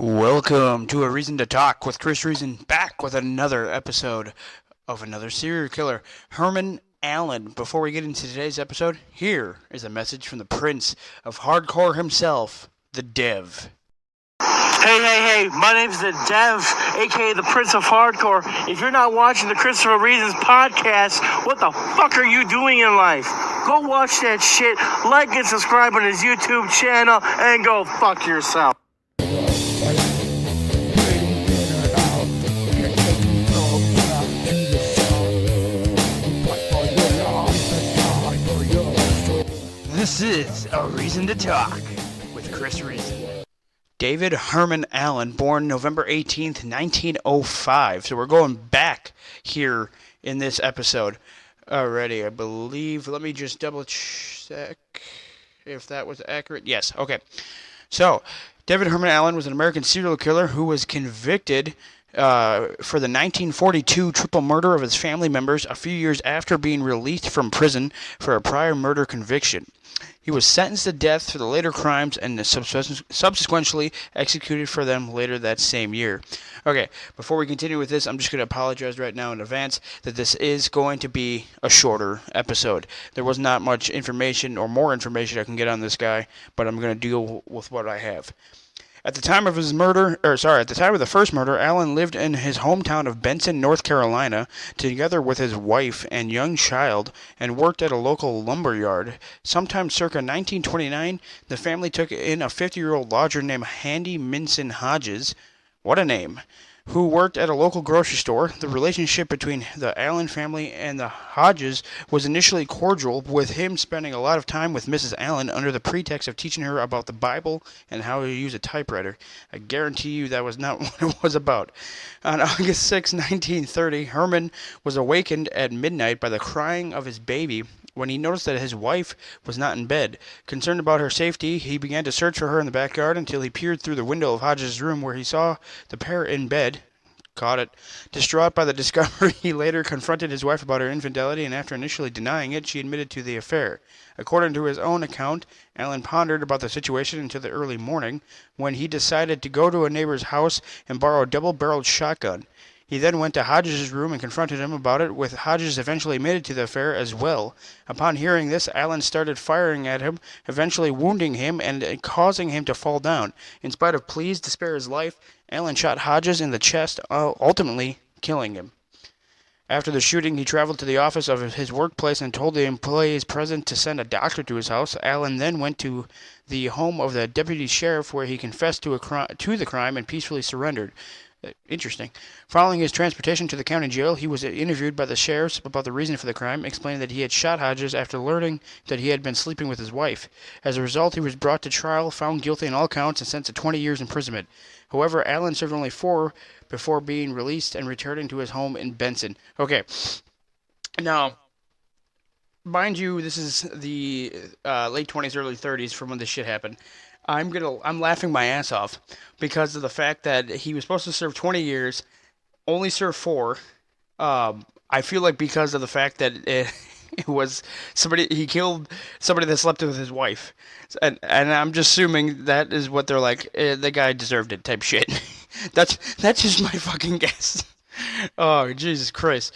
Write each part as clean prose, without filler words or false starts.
Welcome to A Reason to Talk with Chris Reason, back with another episode of another serial killer, Herman Allen. Before we get into today's episode, here is a message from the prince of hardcore himself, the Dev. Hey, my name's the Dev, aka the Prince of Hardcore. If you're not watching the Christopher Reasons podcast, what the fuck are you doing in life? Go watch that shit, like and subscribe on his YouTube channel, and go fuck yourself. This is A Reason to Talk with Chris Reason. David Herman Allen, born November 18th, 1905. So we're going back here in this episode already, I believe. Let me just double check if that was accurate. Yes, okay. So, David Herman Allen was an American serial killer who was convicted for the 1942 triple murder of his family members a few years after being released from prison for a prior murder conviction. He was sentenced to death for the later crimes and subsequently executed for them later that same year. Okay, before we continue with this, I'm just going to apologize right now in advance that this is going to be a shorter episode. There was not much information or more information I can get on this guy, but I'm going to deal with what I have. At the time of the first murder, Allen lived in his hometown of Benson, North Carolina, together with his wife and young child, and worked at a local lumber yard. Sometime circa 1929, the family took in a 50-year-old lodger named Handy Minson Hodges. What a name! Who worked at a local grocery store. The relationship between the Allen family and the Hodges was initially cordial, with him spending a lot of time with Mrs. Allen under the pretext of teaching her about the Bible and how to use a typewriter. I guarantee you that was not what it was about. On August 6, 1930, Herman was awakened at midnight by the crying of his baby. When he noticed that his wife was not in bed. Concerned about her safety, he began to search for her in the backyard until he peered through the window of Hodges' room, where he saw the pair in bed. Caught it. Distraught by the discovery, he later confronted his wife about her infidelity, and after initially denying it, she admitted to the affair. According to his own account, Allen pondered about the situation until the early morning, when he decided to go to a neighbor's house and borrow a double-barreled shotgun. He then went to Hodges' room and confronted him about it, with Hodges eventually admitted to the affair as well. Upon hearing this, Allen started firing at him, eventually wounding him and causing him to fall down. In spite of pleas to spare his life, Allen shot Hodges in the chest, ultimately killing him. After the shooting, he traveled to the office of his workplace and told the employees present to send a doctor to his house. Allen then went to the home of the deputy sheriff, where he confessed to the crime and peacefully surrendered. Interesting. Following his transportation to the county jail, he was interviewed by the sheriffs about the reason for the crime, explaining that he had shot Hodges after learning that he had been sleeping with his wife. As a result, he was brought to trial, found guilty on all counts, and sentenced to 20 years imprisonment. However, Allen served only 4 before being released and returning to his home in Benson. Okay. Now, mind you, this is the late 20s, early 30s from when this shit happened. I'm laughing my ass off because of the fact that he was supposed to serve 20 years, only served 4. I feel like because of the fact that it was he killed somebody that slept with his wife, and I'm just assuming that is what they're like. The guy deserved it, type shit. That's just my fucking guess. Oh, Jesus Christ.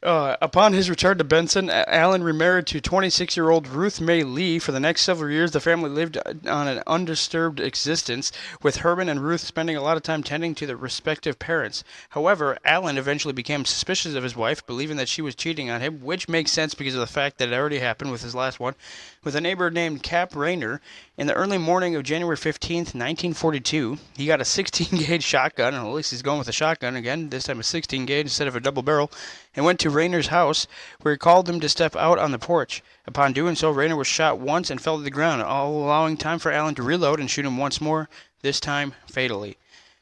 Upon his return to Benson, Allen remarried to 26-year-old Ruth May Lee. For the next several years, the family lived on an undisturbed existence, with Herman and Ruth spending a lot of time tending to their respective parents. However, Allen eventually became suspicious of his wife, believing that she was cheating on him, which makes sense because of the fact that it already happened with his last one, with a neighbor named Cap Rayner. In the early morning of January 15th, 1942, he got a 16-gauge shotgun, and at least he's going with a shotgun again, this time a 16-gauge instead of a double barrel, and went to Rayner's house, where he called him to step out on the porch. Upon doing so, Rayner was shot once and fell to the ground, allowing time for Allen to reload and shoot him once more, this time fatally.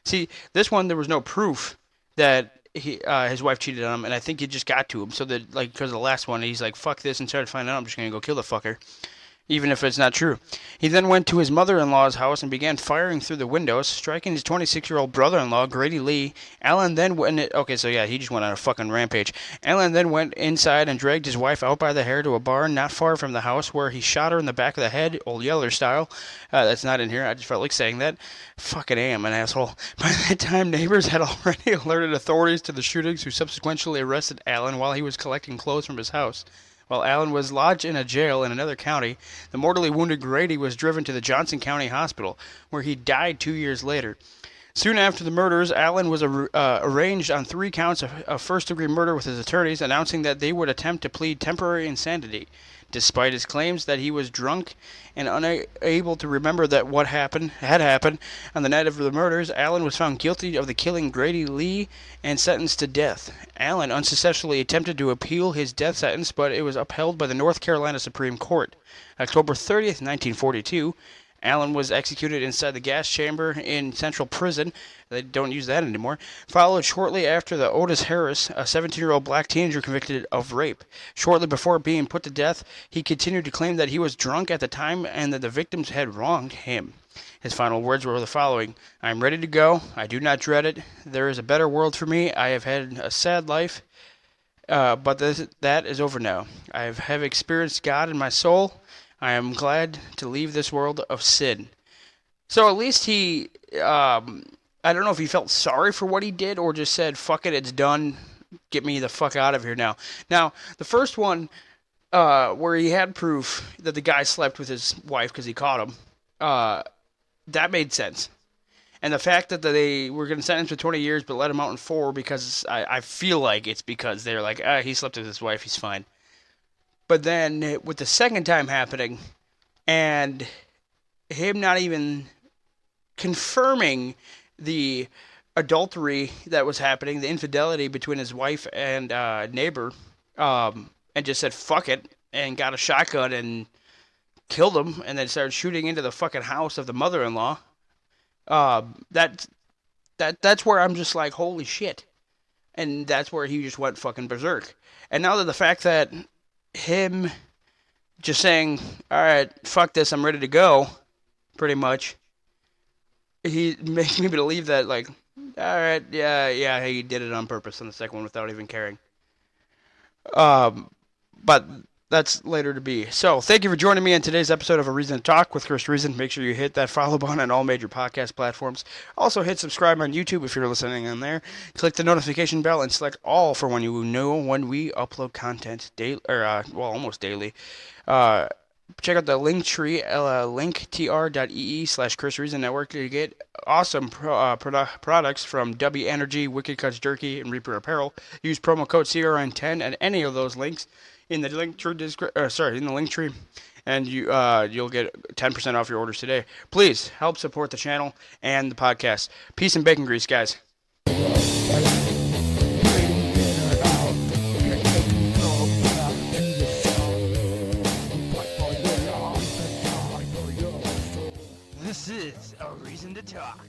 See, this one there was no proof that his wife cheated on him, and I think it just got to him, so that, like, because of the last one, he's like, fuck this, and started finding out, I'm just going to go kill the fucker. even if it's not true. He then went to his mother-in-law's house and began firing through the windows, striking his 26-year-old brother-in-law, Grady Lee. Allen then went... Okay, so yeah, he just went on a fucking rampage. Allen then went inside and dragged his wife out by the hair to a barn not far from the house, where he shot her in the back of the head, Old Yeller style. That's not in here, I just felt like saying that. Fucking A, I'm an asshole. By that time, neighbors had already alerted authorities to the shootings, who subsequently arrested Allen while he was collecting clothes from his house. While Allen was lodged in a jail in another county, the mortally wounded Grady was driven to the Johnson County Hospital, where he died 2 years later. Soon after the murders, Allen was arraigned on 3 counts of first-degree murder with his attorneys, announcing that they would attempt to plead temporary insanity. Despite his claims that he was drunk and unable to remember that what had happened on the night of the murders, Allen was found guilty of the killing Grady Lee and sentenced to death. Allen unsuccessfully attempted to appeal his death sentence, but it was upheld by the North Carolina Supreme Court. October 30th, 1942, Allen was executed inside the gas chamber in Central Prison. They don't use that anymore. Followed shortly after the Otis Harris, a 17-year-old black teenager convicted of rape. Shortly before being put to death, he continued to claim that he was drunk at the time and that the victims had wronged him. His final words were the following: "I am ready to go. I do not dread it. There is a better world for me. I have had a sad life, but that is over now. I have experienced God in my soul. I am glad to leave this world of sin." So at least he, I don't know if he felt sorry for what he did or just said, fuck it, it's done, get me the fuck out of here now. Now, the first one, where he had proof that the guy slept with his wife because he caught him, that made sense. And the fact that they were going to sentence him to 20 years but let him out in 4, because I feel like it's because they're like, he slept with his wife, he's fine. But then, with the second time happening, and him not even confirming the adultery that was happening, the infidelity between his wife and neighbor, and just said, fuck it, and got a shotgun and killed him, and then started shooting into the fucking house of the mother-in-law, that's where I'm just like, holy shit. And that's where he just went fucking berserk. And now that the fact that him just saying, alright, fuck this, I'm ready to go, pretty much, he makes me believe that, like, alright, yeah, he did it on purpose on the second one without even caring. But that's later to be. So, thank you for joining me on today's episode of A Reason to Talk with Chris Reason. Make sure you hit that follow button on all major podcast platforms. Also, hit subscribe on YouTube if you're listening on there. Click the notification bell and select all for when you know when we upload content daily, or almost daily. Check out the Linktree, linktr.ee/Chris Reason Network to get awesome products from W Energy, Wicked Cuts Jerky, and Reaper Apparel. Use promo code CRN10 at any of those links in the Linktree, and you'll get 10% off your orders today. Please help support the channel and the podcast. Peace and bacon grease, guys. This is A Reason to Talk.